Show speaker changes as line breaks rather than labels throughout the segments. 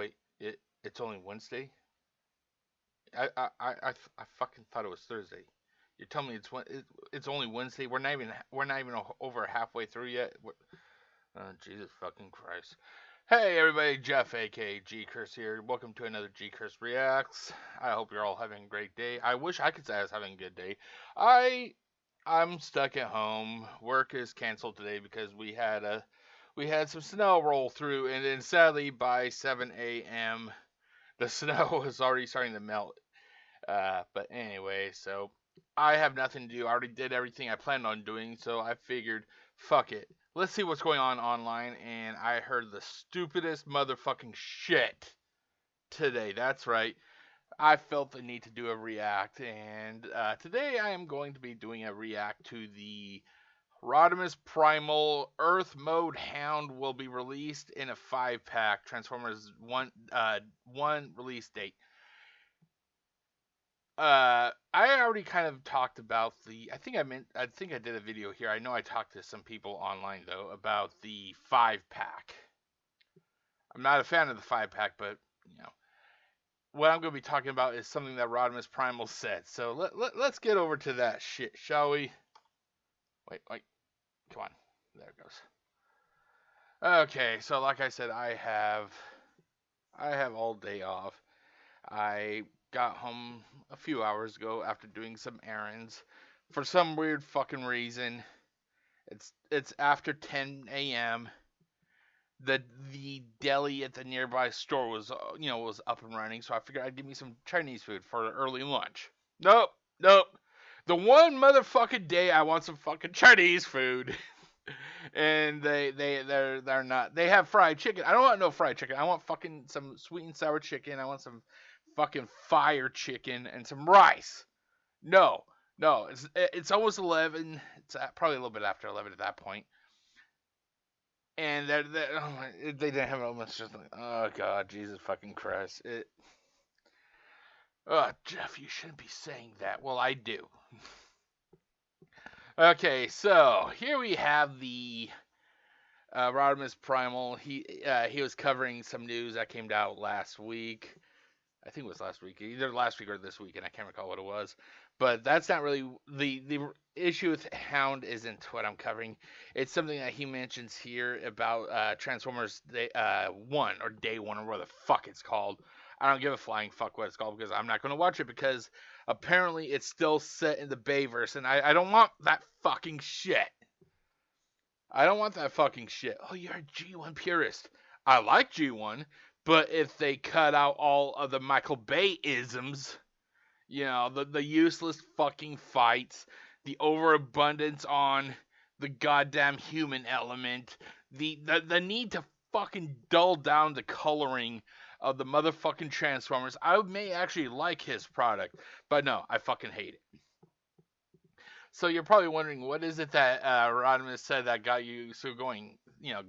Wait, it's only Wednesday? I fucking thought it was Thursday. You're telling me it's only Wednesday? We're not even over halfway through yet. Oh, Jesus fucking Christ! Hey everybody, Jeff aka GCurse here. Welcome to another GCurse Reacts. I hope you're all having a great day. I wish I could say I was having a good day. I'm stuck at home. Work is canceled today because we had some snow roll through, and then sadly by 7 a.m. the snow was already starting to melt. But anyway, so I have nothing to do. I already did everything I planned on doing, so I figured, fuck it. Let's see what's going on online, and I heard the stupidest motherfucking shit today. That's right. I felt the need to do a react, and today I am going to be doing a react to the Rodimus Primal Earth Mode Hound will be released in a 5-pack Transformers one release date. I already kind of talked about I think I did a video here. I know I talked to some people online though about the 5-pack. I'm not a fan of the 5-pack, but what I'm going to be talking about is something that Rodimus Primal said. So let's get over to that shit, shall we? Wait, come on. There it goes. Okay, so like I said, I have all day off. I got home a few hours ago after doing some errands. For some weird fucking reason, it's after 10 a.m. The deli at the nearby store was up and running, so I figured I'd give me some Chinese food for early lunch. Nope. The one motherfucking day I want some fucking Chinese food. And they're not. They have fried chicken. I don't want no fried chicken. I want fucking some sweet and sour chicken. I want some fucking fire chicken and some rice. No. It's almost 11. It's probably a little bit after 11 at that point. And they didn't have it. It's just like, oh god, Jesus fucking Christ. Oh, Jeff, you shouldn't be saying that. Well, I do. Okay, so here we have the Rodimus Primal. He was covering some news that came out last week. I think it was last week, either last week or this week, and I can't recall what it was. But that's not really the issue with Hound. Isn't what I'm covering. It's something that he mentions here about Transformers Day 1 or Day 1 or whatever the fuck it's called. I don't give a flying fuck what it's called because I'm not going to watch it because apparently it's still set in the Bayverse, and I don't want that fucking shit. I don't want that fucking shit. Oh, you're a G1 purist. I like G1, but if they cut out all of the Michael Bay isms, the useless fucking fights, the overabundance on the goddamn human element, the need to fucking dull down the coloring of the motherfucking Transformers, I may actually like his product, but no, I fucking hate it. So you're probably wondering, what is it that Rodimus said that got you so going?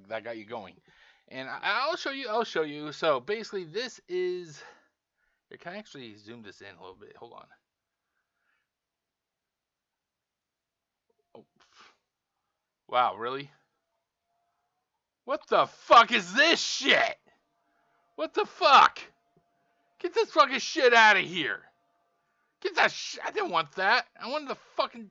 That got you going. And I'll show you. So basically, this is. Here, can I actually zoom this in a little bit? Hold on. Oh. Wow, really? What the fuck is this shit? What the fuck? Get this fucking shit out of here. Get that shit. I didn't want that. I wanted the fucking.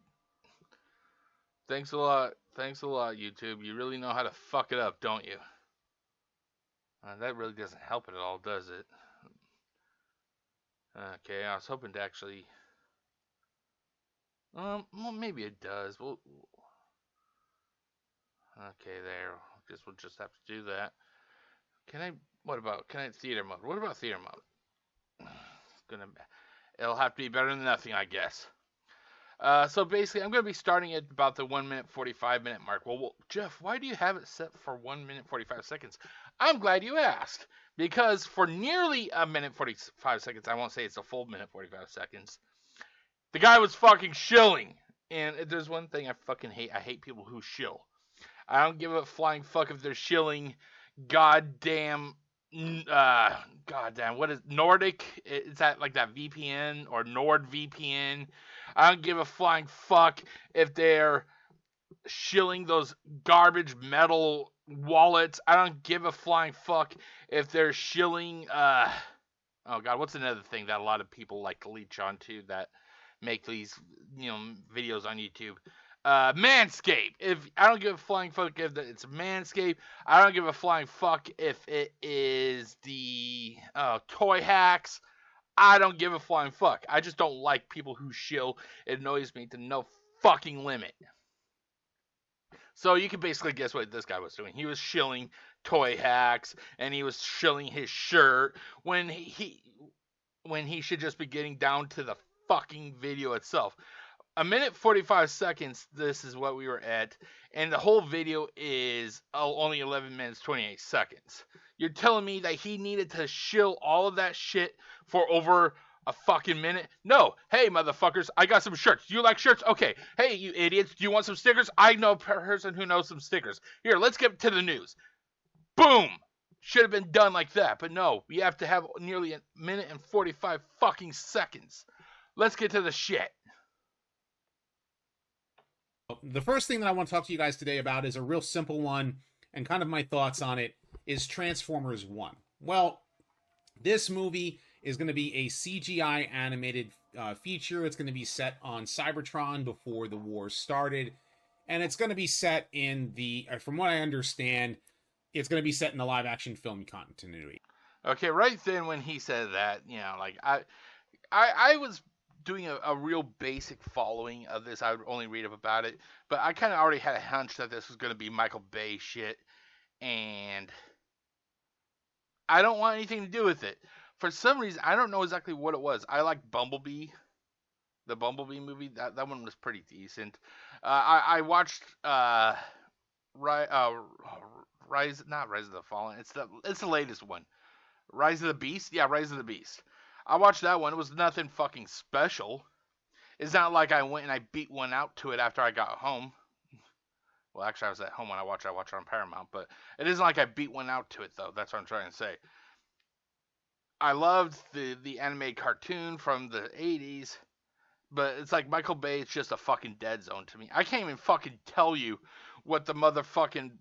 Thanks a lot, YouTube. You really know how to fuck it up, don't you? That really doesn't help it at all, does it? Okay, I was hoping to actually. Well, maybe it does. Well, okay, there. Guess we'll just have to do that. Can I theater mode? What about theater mode? It'll have to be better than nothing, I guess. So basically, I'm going to be starting at about the 1 minute 45 minute mark. Well, Jeff, why do you have it set for 1 minute 45 seconds? I'm glad you asked, because for nearly a minute 45 seconds, I won't say it's a full minute 45 seconds, the guy was fucking shilling. And if there's one thing I fucking hate, I hate people who shill. I don't give a flying fuck if they're shilling goddamn, what is Nordic? Is that like that VPN or NordVPN? I don't give a flying fuck if they're shilling those garbage metal wallets. I don't give a flying fuck if they're shilling oh god, what's another thing that a lot of people like to leech onto that make these, videos on YouTube? Manscaped. If I don't give a flying fuck if it's Manscaped, I don't give a flying fuck if it is the toy hacks. I don't give a flying fuck. I just don't like people who shill. It annoys me to no fucking limit. So you can basically guess what this guy was doing. He was shilling toy hacks, and he was shilling his shirt when he should just be getting down to the fucking video itself. A minute 45 seconds, this is what we were at, and the whole video is only 11 minutes 28 seconds. You're telling me that he needed to shill all of that shit for over a fucking minute? No. Hey, motherfuckers, I got some shirts. Do you like shirts? Okay. Hey, you idiots, do you want some stickers? I know a person who knows some stickers. Here, let's get to the news. Boom! Should have been done like that, but no. We have to have nearly a minute and 45 fucking seconds. Let's get to the shit.
The first thing that I want to talk to you guys today about is a real simple one, and kind of my thoughts on it is Transformers 1. Well, this movie is going to be a CGI animated feature. It's going to be set on Cybertron before the war started, and it's going to be set in the, from what I understand, it's going to be set in the live action film continuity.
Okay, right then when he said that, like I was doing a real basic following of this. I would only read up about it, but I kind of already had a hunch that this was going to be Michael Bay shit, and I don't want anything to do with it. For some reason, I don't know exactly what it was. I like Bumblebee, the Bumblebee movie. That one was pretty decent. I watched Rise, not Rise of the Fallen. It's the latest one. Rise of the Beast? Yeah, Rise of the Beast. I watched that one. It was nothing fucking special. It's not like I went and I beat one out to it after I got home. Well, actually, I was at home when I watched it on Paramount, but it isn't like I beat one out to it, though. That's what I'm trying to say. I loved the anime cartoon from the 80s, but it's like Michael Bay is just a fucking dead zone to me. I can't even fucking tell you what the motherfucking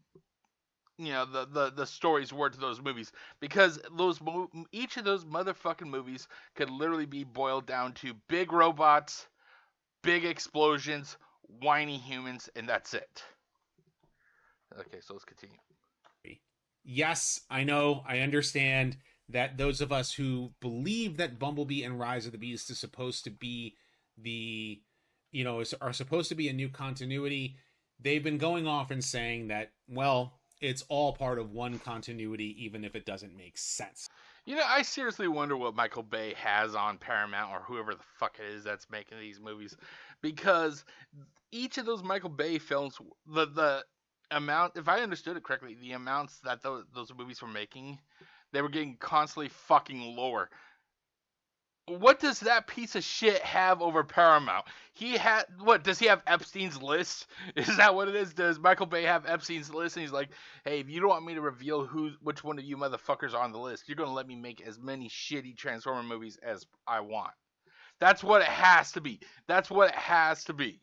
the stories were to those movies, because each of those motherfucking movies could literally be boiled down to big robots, big explosions, whiny humans, and that's it. Okay, so let's continue.
Yes, I know, I understand that those of us who believe that Bumblebee and Rise of the Beast is supposed to be are supposed to be a new continuity, they've been going off and saying that, well, it's all part of one continuity, even if it doesn't make sense.
I seriously wonder what Michael Bay has on Paramount, or whoever the fuck it is that's making these movies, because each of those Michael Bay films, the amount, if I understood it correctly, the amounts that those movies were making, they were getting constantly fucking lower. What does that piece of shit have over Paramount? Does he have Epstein's list? Is that what it is? Does Michael Bay have Epstein's list? And he's like, hey, if you don't want me to reveal which one of you motherfuckers are on the list, you're going to let me make as many shitty Transformer movies as I want. That's what it has to be. That's what it has to be.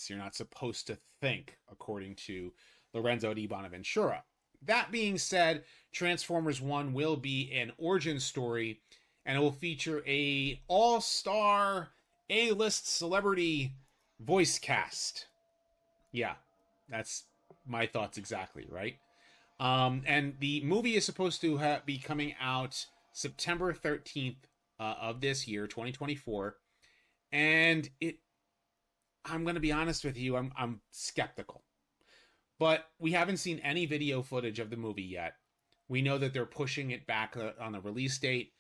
You're not supposed to think, according to Lorenzo di Bonaventura. That being said, Transformers 1 will be an origin story, and it will feature a all-star A-list celebrity voice cast. Yeah, that's my thoughts exactly, right? And the movie is supposed to be coming out September 13th of this year, 2024. And I'm going to be honest with you, I'm skeptical. But we haven't seen any video footage of the movie yet. We know that they're pushing it back on the release date.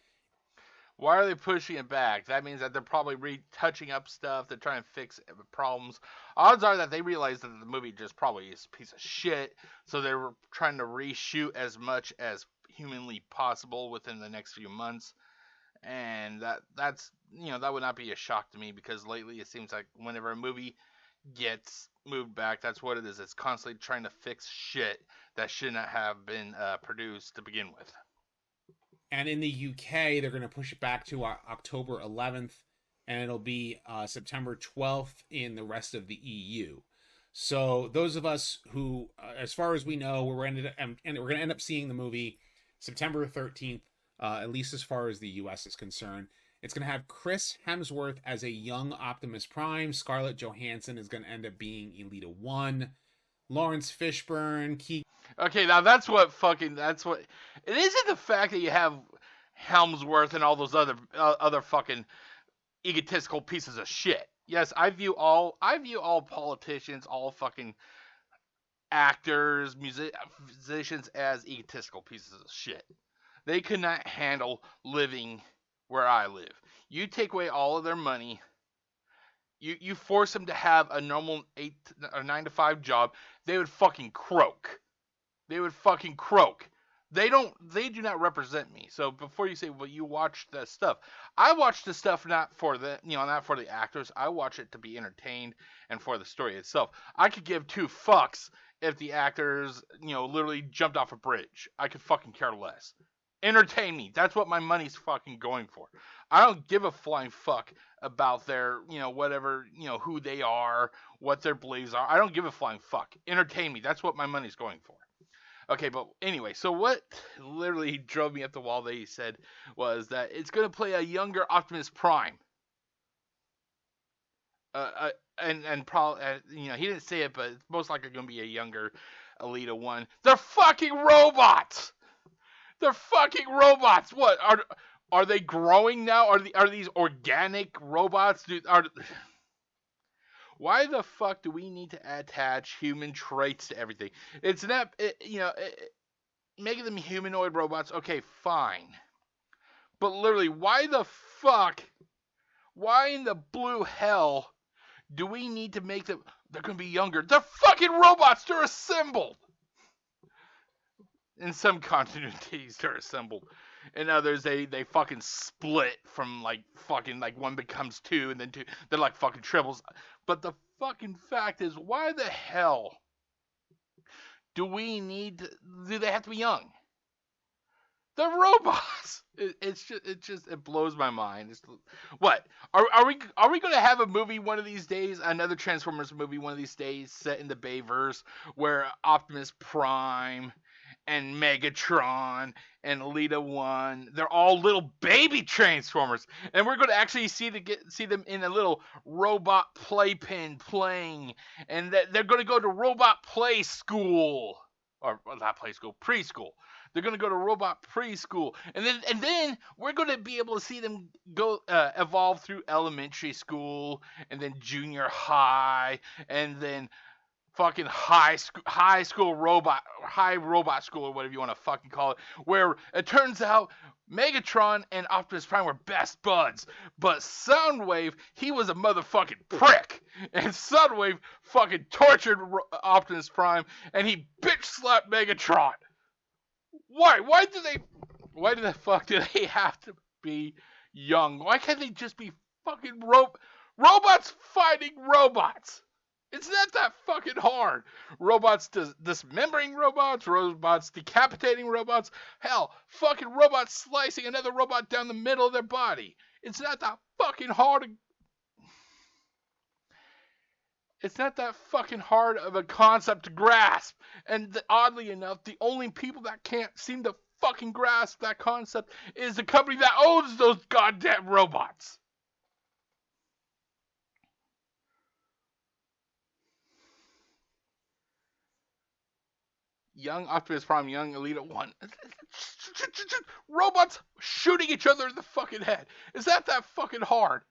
Why are they pushing it back? That means that they're probably retouching up stuff. They're trying to fix problems. Odds are that they realize that the movie just probably is a piece of shit. So they were trying to reshoot as much as humanly possible within the next few months. And that's that would not be a shock to me, because lately it seems like whenever a movie gets moved back, that's what it is. It's constantly trying to fix shit that should not have been produced to begin with.
And in the UK, they're going to push it back to October 11th. and it'll be September 12th in the rest of the EU. So those of us who, as far as we know, we're going to end up seeing the movie September 13th, at least as far as the US is concerned. It's going to have Chris Hemsworth as a young Optimus Prime. Scarlett Johansson is going to end up being Elita 1. Lawrence Fishburne,
Okay, now that's what. It isn't the fact that you have Helmsworth and all those other fucking egotistical pieces of shit. Yes, I view all politicians, all fucking actors, musicians as egotistical pieces of shit. They could not handle living where I live. You take away all of their money. You force them to have a normal 8 or 9 to 5 job. They would fucking croak. They do not represent me. So before you say, well, you watch the stuff, I watch the stuff not for the actors. I watch it to be entertained and for the story itself. I could give 2 fucks if the actors, literally jumped off a bridge. I could fucking care less. Entertain me. That's what my money's fucking going for. I don't give a flying fuck about their, whatever, who they are, what their beliefs are. I don't give a flying fuck. Entertain me. That's what my money's going for. Okay, but anyway, so what literally drove me up the wall that he said was that it's going to play a younger Optimus Prime. And probably, he didn't say it, but it's most likely going to be a younger Elita 1. They're fucking robots! What are they growing now? Are these organic robots? Why the fuck do we need to attach human traits to everything? It's not, making them humanoid robots. Okay, fine, but literally, why in the blue hell do we need to make them? They're gonna be younger. They're fucking robots. They're assembled. In some continuities, they're assembled. In others, they fucking split from fucking one becomes 2 and then 2. They're like fucking triples. But the fucking fact is, why the hell do they have to be young? They're robots. It blows my mind. What are we going to have a movie one of these days? Another Transformers movie one of these days set in the Bayverse where Optimus Prime and Megatron and Elita 1, they're all little baby Transformers, and we're going to actually see them in a little robot playpen playing, and they're going to go to robot play school, or not play school, preschool. They're going to go to robot preschool, and then we're going to be able to see them go evolve through elementary school, and then junior high, and then fucking high robot school, or whatever you want to fucking call it, where it turns out Megatron and Optimus Prime were best buds, but Soundwave, he was a motherfucking prick, and Soundwave fucking tortured Optimus Prime, and he bitch slapped Megatron. Why the fuck do they have to be young? Why can't they just be fucking robots fighting robots? It's not that fucking hard. Robots dismembering robots decapitating robots, hell, fucking robots slicing another robot down the middle of their body. It's not that fucking hard. It's not that fucking hard of a concept to grasp. And oddly enough, the only people that can't seem to fucking grasp that concept is the company that owns those goddamn robots. Young Optimus Prime, young Elita 1. Robots shooting each other in the fucking head. Is that fucking hard?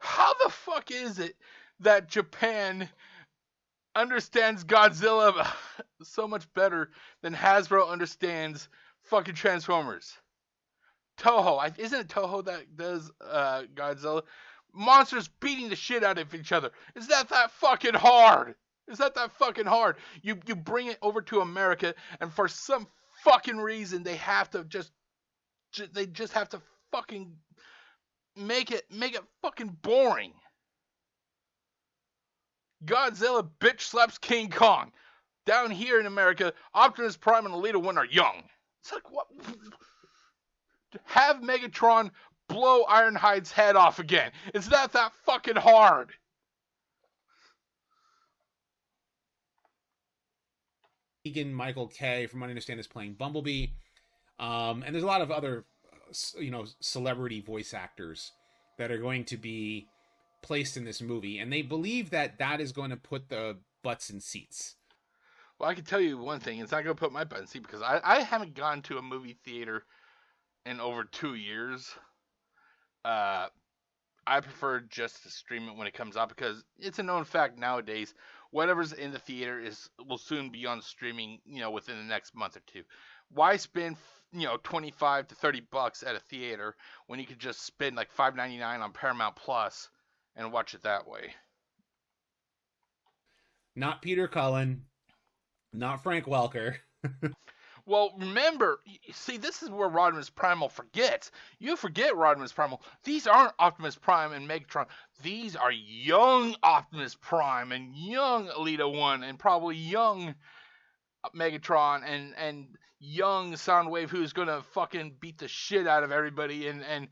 How the fuck is it that Japan understands Godzilla so much better than Hasbro understands fucking Transformers? Toho. Isn't it Toho that does Godzilla? Monsters beating the shit out of each other. Is that fucking hard? Is that fucking hard? You bring it over to America, and for some fucking reason, they have to just have to fucking make it fucking boring. Godzilla bitch slaps King Kong. Down here in America, Optimus Prime and Elita 1 are young. It's like, what? Have Megatron blow Ironhide's head off again. It's not that fucking hard.
Michael K, from what I understand, is playing Bumblebee. And there's a lot of other, celebrity voice actors that are going to be placed in this movie, and they believe that that is going to put the butts in seats.
Well, I can tell you one thing. It's not going to put my butt in seat because I haven't gone to a movie theater in over 2 years. Uh, I prefer just to stream it when it comes out because it's a known fact nowadays. Whatever's in the theater will soon be on streaming. Within the next month or two. Why spend 25 to $30 at a theater when you could just spend like $5.99 on Paramount Plus and watch it that way?
Not Peter Cullen, not Frank Welker.
Well, remember, see, this is where Rodimus Primal forgets. You forget Rodimus Primal. These aren't Optimus Prime and Megatron. These are young Optimus Prime and young Elita 1 and probably young Megatron and young Soundwave, who's gonna fucking beat the shit out of everybody and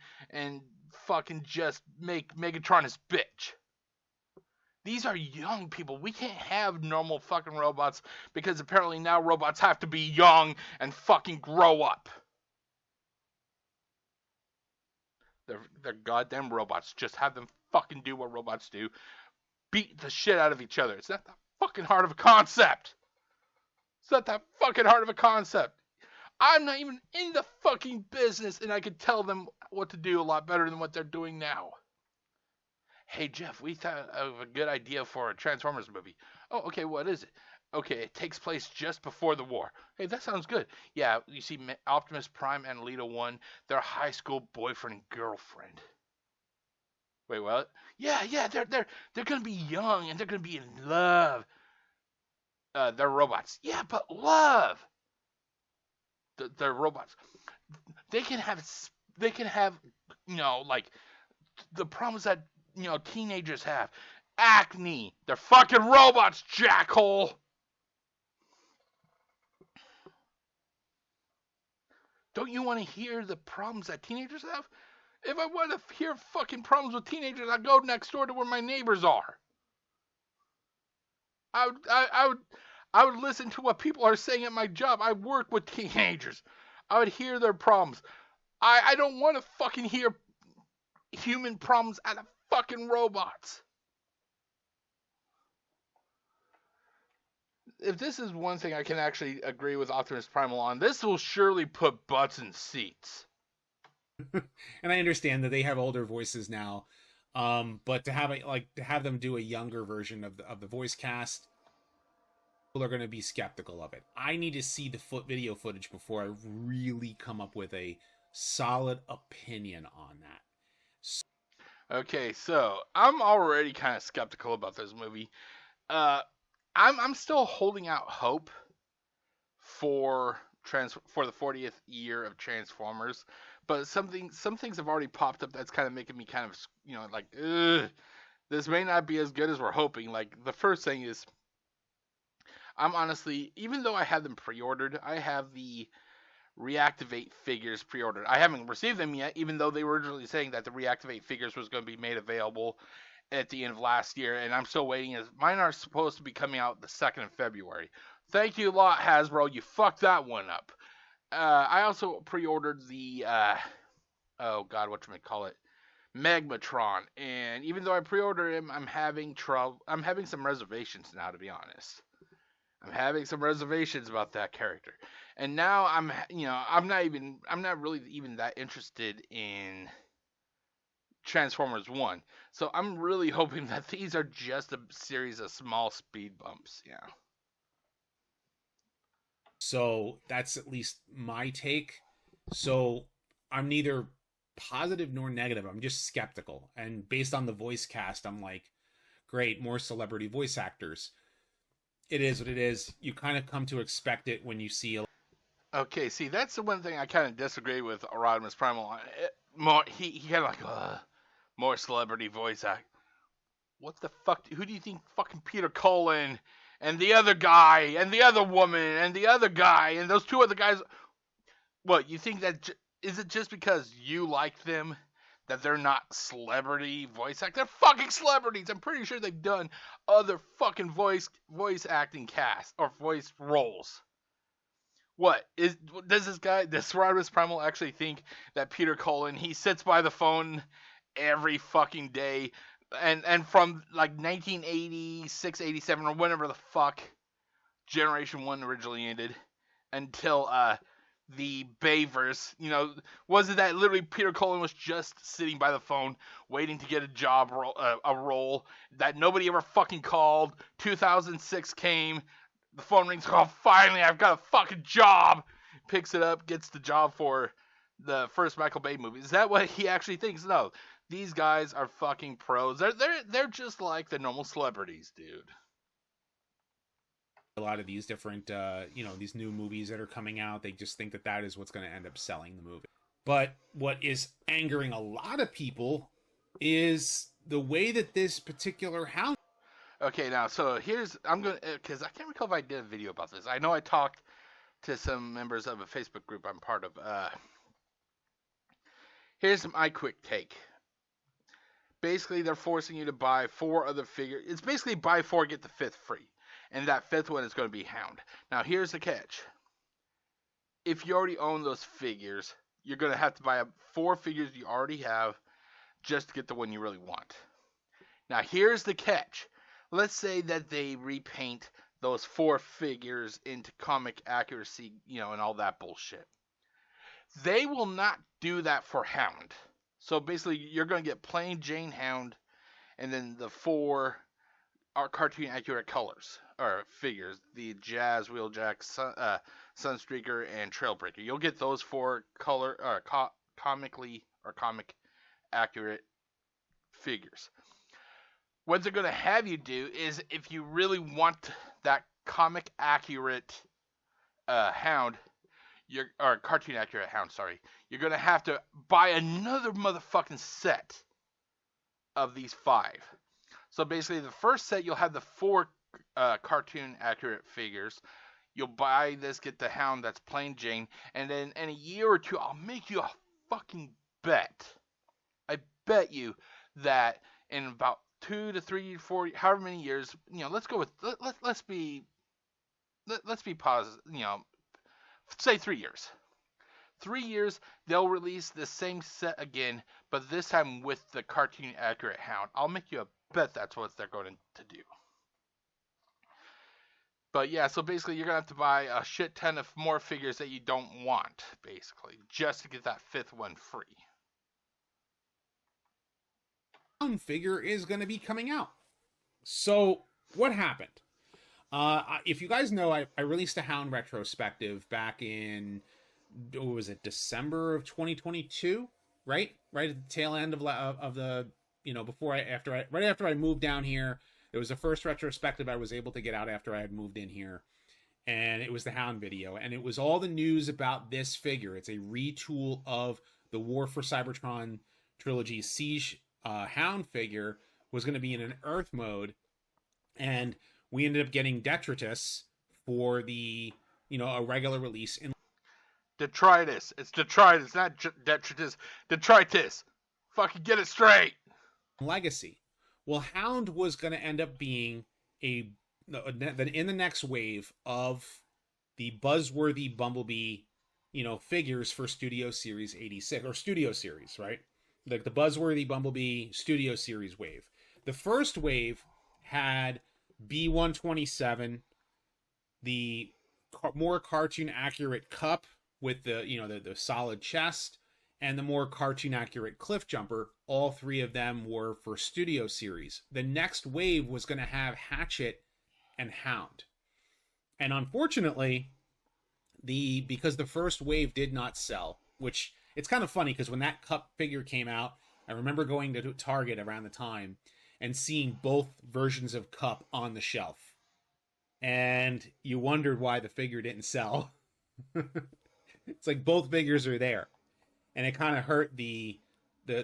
fucking just make Megatron his bitch. These are young people. We can't have normal fucking robots because apparently now robots have to be young and fucking grow up. They're goddamn robots. Just have them fucking do what robots do. Beat the shit out of each other. It's not that fucking hard of a concept. It's not that fucking hard of a concept. I'm not even in the fucking business and I could tell them what to do a lot better than what they're doing now. Hey, Jeff, we thought of a good idea for a Transformers movie. Oh, okay, what is it? Okay, it takes place just before the war. Hey, that sounds good. Yeah, you see Optimus Prime and Elita 1, their high school boyfriend and girlfriend. Wait, what? Yeah, they're gonna be young and they're gonna be in love. They're robots. Yeah, but love. They're robots. They can have, like the problems that teenagers have. Acne. They're fucking robots, jackhole. Don't you want to hear the problems that teenagers have? If I want to hear fucking problems with teenagers, I go next door to where my neighbors are. I would listen to what people are saying at my job. I work with teenagers. I would hear their problems. I don't want to fucking hear human problems out of fucking robots. If this is one thing I can actually agree with Optimus Primal on, this will surely put butts in seats.
And I understand that they have older voices now, but to have them do a younger version of the voice cast, people are going to be skeptical of it. I need to see the video footage before I really come up with a solid opinion on that.
Okay, so I'm already kind of skeptical about this movie. I'm still holding out hope for the 40th year of Transformers, but some things have already popped up that's kind of making me kind of like, ugh, this may not be as good as we're hoping. Like the first thing is, I'm honestly, even though I have them pre-ordered, I have the Reactivate figures pre-ordered. I haven't received them yet, even though they were originally saying that the Reactivate figures was going to be made available at the end of last year, and I'm still waiting. As mine are supposed to be coming out the 2nd of February. Thank you a lot, Hasbro. You fucked that one up. I also pre-ordered the oh god, whatchamacallit, Megatron, and even though I pre-ordered him, I'm having some reservations now, to be honest. I'm having some reservations about that character. And now I'm not really even that interested in Transformers 1. So I'm really hoping that these are just a series of small speed bumps, yeah.
So that's at least my take. So I'm neither positive nor negative. I'm just skeptical. And based on the voice cast, I'm like, great, more celebrity voice actors. It is what it is. You kind of come to expect it when you see a...
Okay, see, that's the one thing I kind of disagree with Rodimus Primal on. He kind of like, more celebrity voice act. What the fuck? Who do you think fucking Peter Cullen and the other guy and the other woman and the other guy and those two other guys? What, you think that is it just because you like them that they're not celebrity voice act. They're fucking celebrities. I'm pretty sure they've done other fucking voice acting casts or voice roles. What is does this Rodimus Primal actually think that Peter Cullen, he sits by the phone every fucking day and from like 1986, 87 or whenever the fuck Generation 1 originally ended until the Bayverse, was it that literally Peter Cullen was just sitting by the phone waiting to get a role that nobody ever fucking called. 2006 came, the phone rings, oh, finally, I've got a fucking job. Picks it up, gets the job for the first Michael Bay movie. Is that what he actually thinks? No. These guys are fucking pros. They're just like the normal celebrities, dude.
A lot of these different, these new movies that are coming out, they just think that that is what's going to end up selling the movie. But what is angering a lot of people is the way that this particular Hound.
Okay, now, so because I can't recall if I did a video about this. I know I talked to some members of a Facebook group I'm part of. Here's my quick take. Basically, they're forcing you to buy 4 other figures. It's basically buy 4, get the 5th free. And that 5th one is going to be Hound. Now, here's the catch. If you already own those figures, you're going to have to buy 4 figures you already have just to get the one you really want. Now, here's the catch. Let's say that they repaint those 4 figures into comic accuracy, and all that bullshit. They will not do that for Hound. So basically, you're going to get plain Jane Hound, and then the 4 are cartoon accurate colors or figures: the Jazz, Wheeljack, Sunstreaker, and Trailbreaker. You'll get those 4 comic accurate figures. What they're going to have you do is, if you really want that comic accurate Hound, or cartoon accurate Hound, sorry, you're going to have to buy another motherfucking set of these 5. So basically, the first set, you'll have the 4 cartoon accurate figures. You'll buy this, get the Hound that's plain Jane, and then in a year or 2, I'll make you a fucking bet. I bet you that in about 2 to 3, 4, however many years, let's go with let's be positive, say 3 years. 3 years, they'll release the same set again, but this time with the cartoon accurate Hound. I'll make you a bet that's what they're going to do. But yeah, so basically you're going to have to buy a shit ton of more figures that you don't want, basically, just to get that 5th one free.
Hound figure is going to be coming out. So what happened? If you guys know, I released a Hound retrospective back in, what was it, December of 2022, right at the tail end of the right after I moved down here. It was the first retrospective I was able to get out after I had moved in here, and it was the Hound video, and it was all the news about this figure. It's a retool of the War for Cybertron trilogy. Siege Hound figure was going to be in an Earth mode, and we ended up getting Detritus for the a regular release in
Detritus. It's Detritus, not Detritus. Detritus. Fucking get it straight.
Legacy. Well, Hound was going to end up being in the next wave of the buzzworthy Bumblebee, figures for Studio Series 86 or Studio Series, right? Like the buzzworthy Bumblebee Studio Series wave. The first wave had B127, the more cartoon accurate Cup with the solid chest, and the more cartoon accurate Cliff Jumper. All 3 of them were for Studio Series. The next wave was going to have Hatchet and Hound. And unfortunately, because the first wave did not sell, which it's kind of funny because when that Cup figure came out, I remember going to Target around the time and seeing both versions of Cup on the shelf. And you wondered why the figure didn't sell. It's like both figures are there. And it kind of hurt the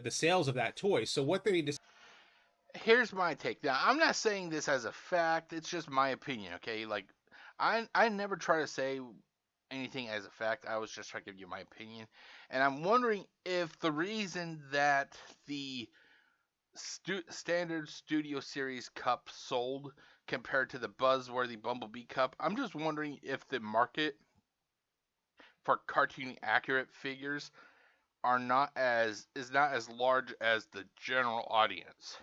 sales of that toy. So what they decided...
Here's my take. Now, I'm not saying this as a fact. It's just my opinion, okay? Like, I never try to say anything as a fact. I was just trying to give you my opinion. And I'm wondering if the reason that the standard Studio Series Cup sold compared to the buzzworthy Bumblebee Cup, I'm just wondering if the market for cartoon accurate figures is not as large as the general audience.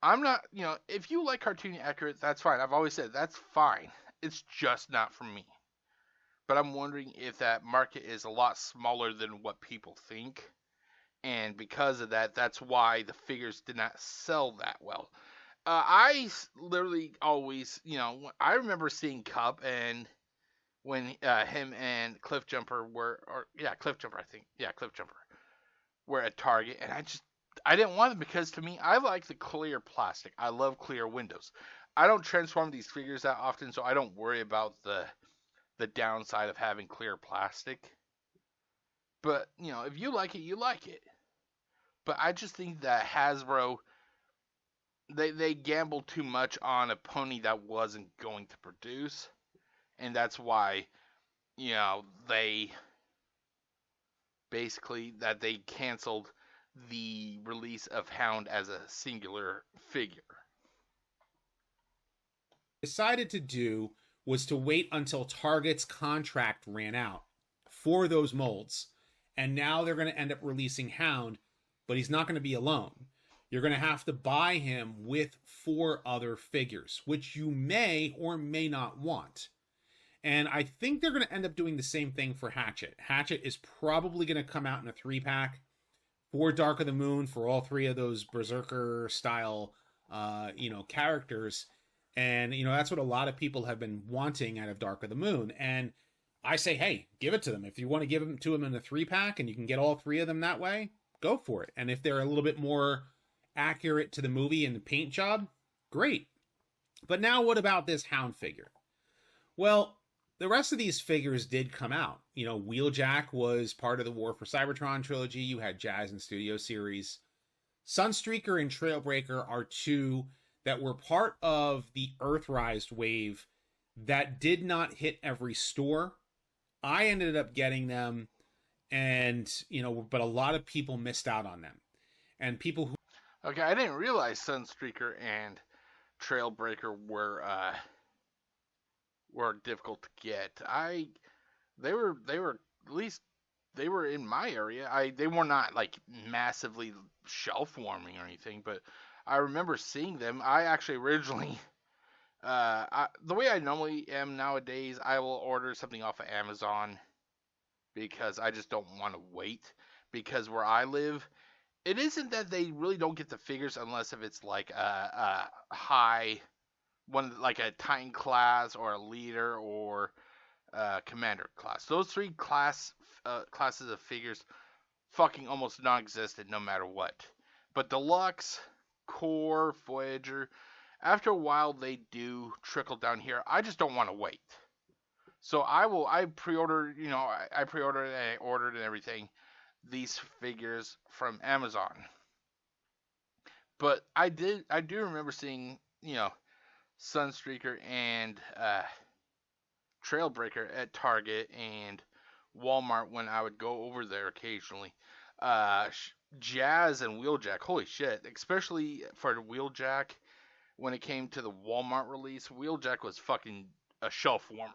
I'm not, if you like cartoon accurate, that's fine. I've always said that's fine. It's just not for me. But I'm wondering if that market is a lot smaller than what people think. And because of that, that's why the figures did not sell that well. Literally always, I remember seeing Cup and when him and Cliffjumper Cliffjumper, I think, Cliffjumper were at Target, and I didn't want them because to me, I like the clear plastic. I love clear windows. I don't transform these figures that often, so I don't worry about the downside of having clear plastic. But if you like it, you like it. But I just think that Hasbro they gambled too much on a pony that wasn't going to produce, and that's why they basically that they canceled the release of Hound as a singular figure.
Decided to do was to wait until Target's contract ran out for those molds, and now they're going to end up releasing Hound, but he's not going to be alone. You're going to have to buy him with 4 other figures, which you may or may not want. And I think they're going to end up doing the same thing for Hatchet. Hatchet is probably going to come out in a 3-pack for Dark of the Moon for all 3 of those Berserker style, characters. And, that's what a lot of people have been wanting out of Dark of the Moon. And I say, hey, give it to them. If you want to give them to them in a 3-pack and you can get all 3 of them that way, go for it. And if they're a little bit more accurate to the movie and the paint job, great. But now what about this Hound figure? Well, the rest of these figures did come out. Wheeljack was part of the War for Cybertron trilogy. You had Jazz and Studio Series. Sunstreaker and Trailbreaker are 2 that were part of the Earthrise wave that did not hit every store. I ended up getting them, and, but a lot of people missed out on them. And people who...
Okay, I didn't realize Sunstreaker and Trailbreaker were difficult to get. They were at least they were in my area. They were not like massively shelf warming or anything, but I remember seeing them. I actually originally the way I normally am nowadays, I will order something off of Amazon because I just don't want to wait, because where I live, it isn't that they really don't get the figures unless if it's like a high one, like a Titan class or a leader or commander class. Those 3 classes of figures fucking almost non-existent no matter what. But Deluxe, Core, Voyager, after a while they do trickle down here. I just don't want to wait. So I pre-ordered, I pre-ordered and I ordered and everything, these figures from Amazon. But I do remember seeing, Sunstreaker and Trailbreaker at Target and Walmart when I would go over there occasionally. Jazz and Wheeljack, holy shit, especially for Wheeljack, when it came to the Walmart release, Wheeljack was fucking a shelf warmer.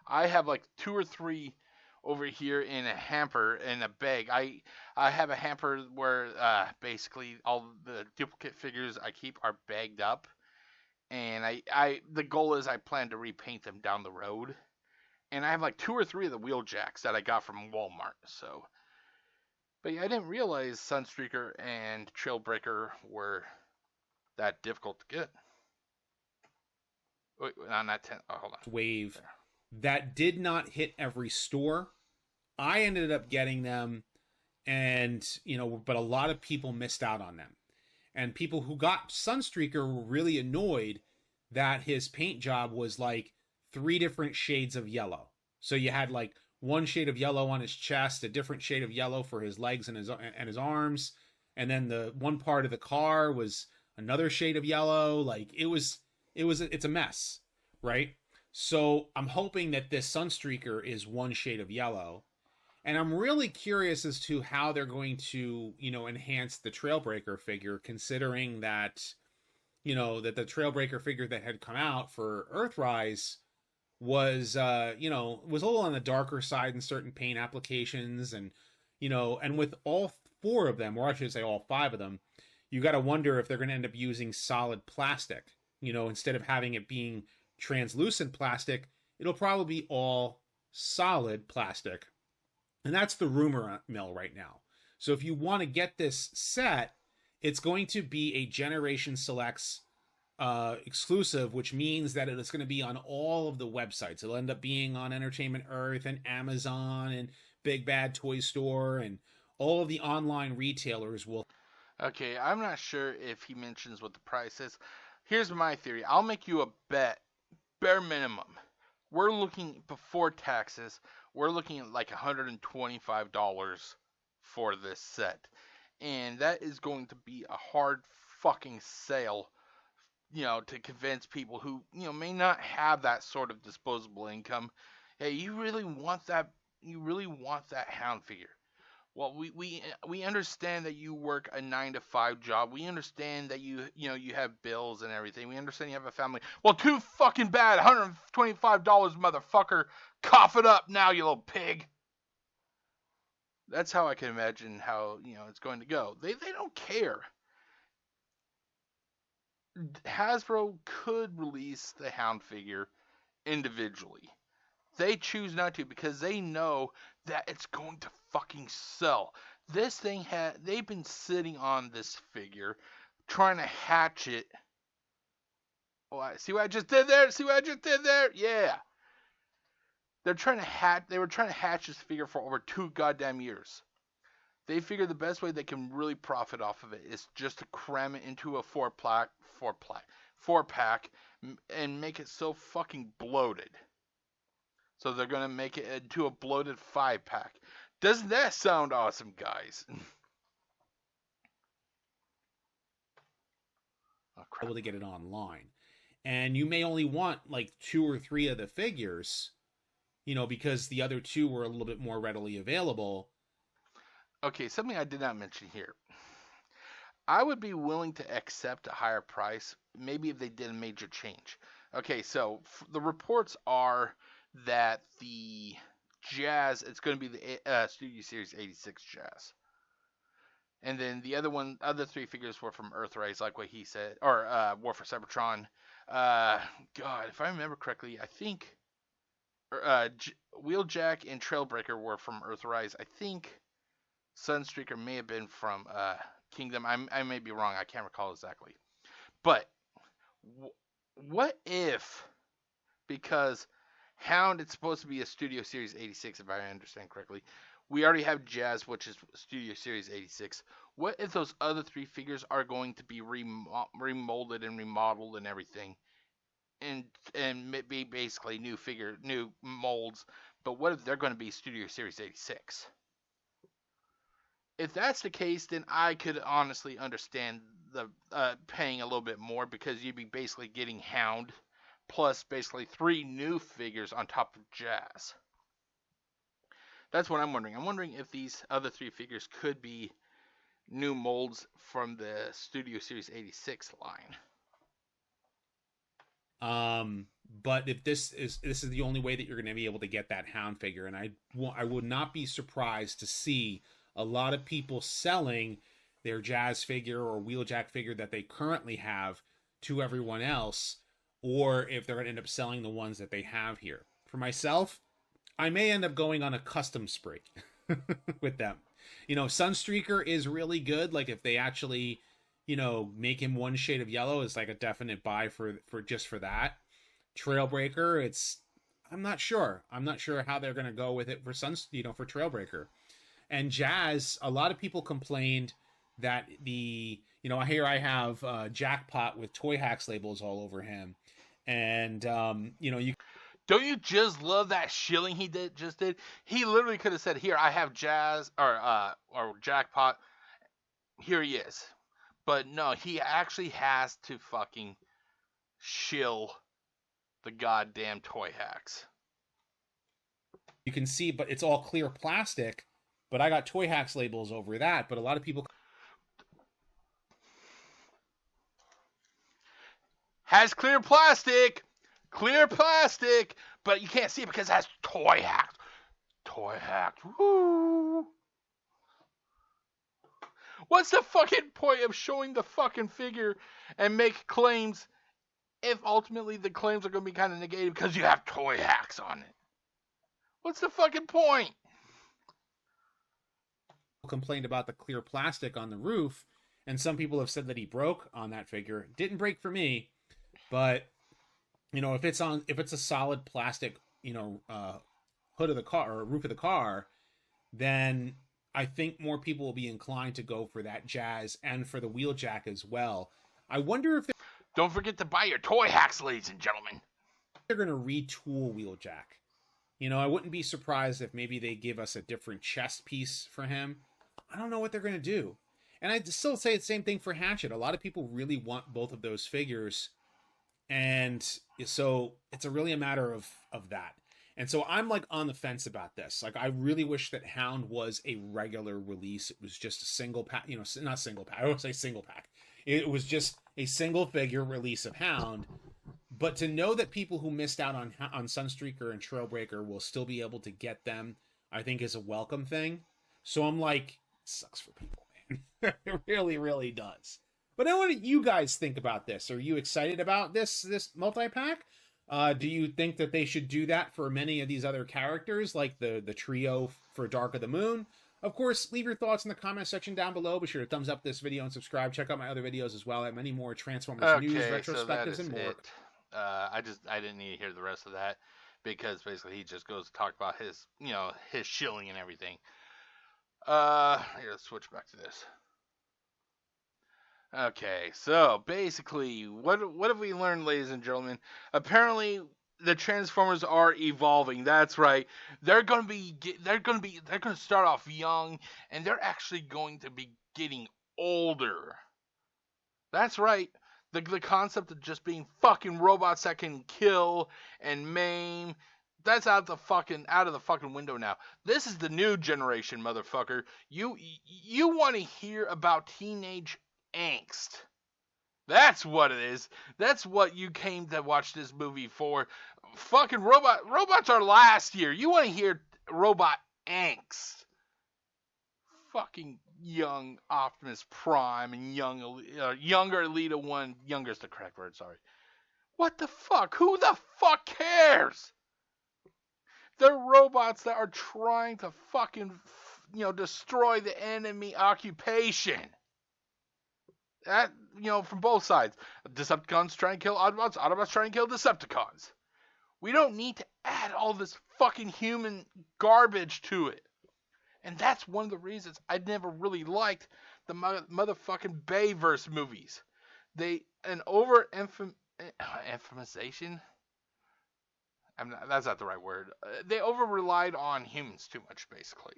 I have like 2 or 3 over here in a hamper in a bag. I have a hamper where basically all the duplicate figures I keep are bagged up, and I the goal is I plan to repaint them down the road. And I have like 2 or 3 of the Wheeljacks that I got from Walmart. So, but yeah, I didn't realize Sunstreaker and Trailbreaker were that difficult to get. Wait, not 10. Oh, hold on.
Wave that did not hit every store. I ended up getting them, and but a lot of people missed out on them. And people who got Sunstreaker were really annoyed that his paint job was like 3 different shades of yellow. So you had like 1 shade of yellow on his chest, a different shade of yellow for his legs and his arms, and then the one part of the car was another shade of yellow. Like it's a mess, right? So I'm hoping that this Sunstreaker is one shade of yellow. And I'm really curious as to how they're going to, enhance the Trailbreaker figure, considering that, that the Trailbreaker figure that had come out for Earthrise was, was a little on the darker side in certain paint applications. And with all four of them, or I should say all five of them, you got to wonder if they're going to end up using solid plastic, instead of having it being translucent plastic, it'll probably be all solid plastic. And that's the rumor mill right now. So if you want to get this set, it's going to be a Generation Selects exclusive, which means that it's going to be on all of the websites. It'll end up being on Entertainment Earth and Amazon and Big Bad Toy Store, and all of the online retailers will.
Okay, I'm not sure if he mentions what the price is. Here's my theory. I'll make you a bet, bare minimum. We're looking, before taxes, we're looking at like $125 for this set. And that is going to be a hard fucking sale, to convince people who, may not have that sort of disposable income. Hey, you really want that Hound figure. Well, we understand that you work a 9 to 5 job. We understand that you have bills and everything. We understand you have a family. Well, too fucking bad. $125, motherfucker. Cough it up now, you little pig. That's how I can imagine how it's going to go. They don't care. Hasbro could release the Hound figure individually. They choose not to because they know that it's going to fucking sell. This thing they've been sitting on this figure trying to hatch it. Oh, see what I just did there? See what I just did there? Yeah. They were trying to hatch this figure for over 2 goddamn years. They figure the best way they can really profit off of it is just to cram it into a 4-pack and make it so fucking bloated. So they're going to make it into a bloated 5-pack. Doesn't that sound awesome, guys?
Oh, crap. Able to get it online. And you may only want like 2 or 3 of the figures, because the other 2 were a little bit more readily available.
Okay, something I did not mention here. I would be willing to accept a higher price, maybe if they did a major change. Okay, so the reports are that the Jazz, it's going to be the Studio Series 86 Jazz. And then the other 3 figures were from Earthrise, like what he said, or War for Cybertron. God, if I remember correctly, I think Wheeljack and Trailbreaker were from Earthrise. I think Sunstreaker may have been from Kingdom. I may be wrong. I can't recall exactly. But what if, because Hound, it's supposed to be a Studio Series 86, if I understand correctly. We already have Jazz, which is Studio Series 86. What if those other 3 figures are going to be remolded and remodeled and everything, and be basically new molds? But what if they're going to be Studio Series 86? If that's the case, then I could honestly understand the paying a little bit more, because you'd be basically getting Hound plus basically 3 new figures on top of Jazz. That's what I'm wondering. I'm wondering if these other 3 figures could be new molds from the Studio Series 86
line. But if this is the only way that you're going to be able to get that Hound figure, and I would not be surprised to see a lot of people selling their Jazz figure or Wheeljack figure that they currently have to everyone else, or if they're going to end up selling the ones that they have here. For myself, I may end up going on a custom spree with them. Sunstreaker is really good. Like, if they actually, make him one shade of yellow, it's like a definite buy for just for that. Trailbreaker, I'm not sure. I'm not sure how they're going to go with it for for Trailbreaker. And Jazz, a lot of people complained that here I have Jackpot with Toy Hacks labels all over him. And, you...
Don't you just love that shilling he just did? He literally could have said, "Here, I have Jazz or Jackpot. Here he is." But no, he actually has to fucking shill the goddamn toy hacks.
You can see, but it's all clear plastic. But I got Toy Hacks labels over that. But a lot of people
Has clear plastic, but you can't see it because it has toy hacks. Toy hacks. Woo! What's the fucking point of showing the fucking figure and make claims if ultimately the claims are going to be kind of negated because you have toy hacks on it? What's the fucking point?
complained about the clear plastic on the roof, and some people have said that he broke on that figure. Didn't break for me, but you know, if it's a solid plastic, hood of the car or roof of the car, then I think more people will be inclined to go for that jazz and for the wheeljack as well. I wonder if
Don't forget to buy your toy hacks, ladies and gentlemen.
they're going to retool wheeljack. You know, I wouldn't be surprised if maybe they give us a different chest piece for him. I don't know what they're going to do. And I'd still say the same thing for Hatchet. A lot of people really want both of those figures. And so it's really a matter of that. And so I'm like on the fence about this. Like, I really wish that Hound was a regular release. It was just a single pack, not single pack. I would say single pack. It was just a single figure release of Hound. But to know that people who missed out on Sunstreaker and Trailbreaker will still be able to get them, I think is a welcome thing. So I'm like, it sucks for people, man. It really, really does. But I want you guys think about this. Are you excited about this multi-pack? Do you think that they should do that for many of these other characters, like the trio for Dark of the Moon? Of course, leave your thoughts in the comment section down below. Be sure to thumbs up this video and subscribe. Check out my other videos as well. I have many more Transformers news, retrospectives, and more.
It. I didn't need to hear the rest of that because basically he just goes to talk about his his shilling and everything. Here, let's switch back to this. Okay, so basically, what have we learned, ladies and gentlemen? Apparently, the Transformers are evolving. That's right. They're gonna start off young, and they're actually going to be getting older. That's right. The concept of just being fucking robots that can kill and maim, that's out of the fucking window now. This is the new generation, motherfucker. You want to hear about teenage angst. That's what it is. That's what you came to watch this movie for. Fucking robots are last year. You want to hear robot angst. Fucking young Optimus Prime and younger Elita 1. Younger is the correct word, sorry. What the fuck? Who the fuck cares? They're robots that are trying to fucking, destroy the enemy occupation. That, from both sides. Decepticons trying to kill Autobots, Autobots trying to kill Decepticons. We don't need to add all this fucking human garbage to it. And that's one of the reasons I never really liked the motherfucking Bayverse movies. An emphasization? That's not the right word. They over-relied on humans too much, basically.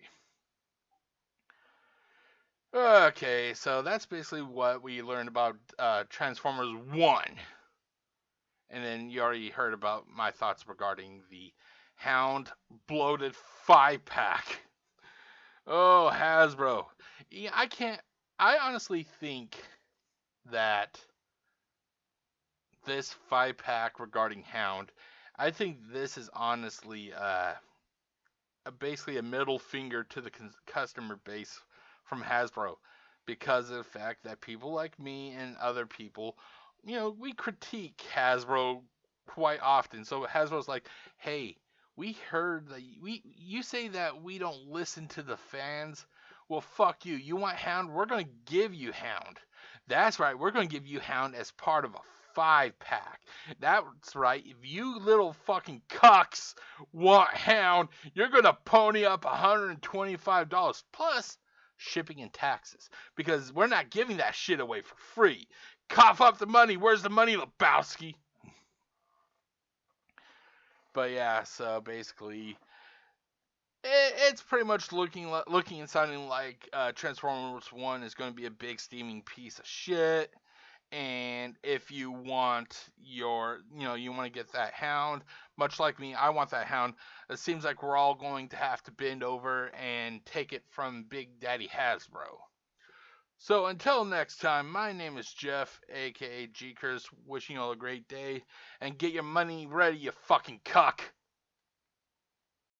Okay, so that's basically what we learned about Transformers 1. And then you already heard about my thoughts regarding the Hound bloated 5-pack. Oh, Hasbro. Yeah, I honestly think that this 5-pack regarding Hound, I think this is honestly basically a middle finger to the customer base from Hasbro, because of the fact that people like me and other people, we critique Hasbro quite often. So Hasbro's like, hey, we heard that you say that we don't listen to the fans. Well, fuck you. You want Hound? We're going to give you Hound. That's right. We're going to give you Hound as part of a 5-pack. That's right. If you little fucking cucks want Hound, you're going to pony up $125 plus shipping and taxes, because we're not giving that shit away for free. Cough up the money. Where's the money, Lebowski? But yeah, so basically, it's pretty much looking and sounding like Transformers 1 is going to be a big steaming piece of shit. And if you want you want to get that Hound, much like me, I want that Hound. It seems like we're all going to have to bend over and take it from Big Daddy Hasbro. So until next time, my name is Jeff, aka GCurse, wishing you all a great day, and get your money ready, you fucking cuck.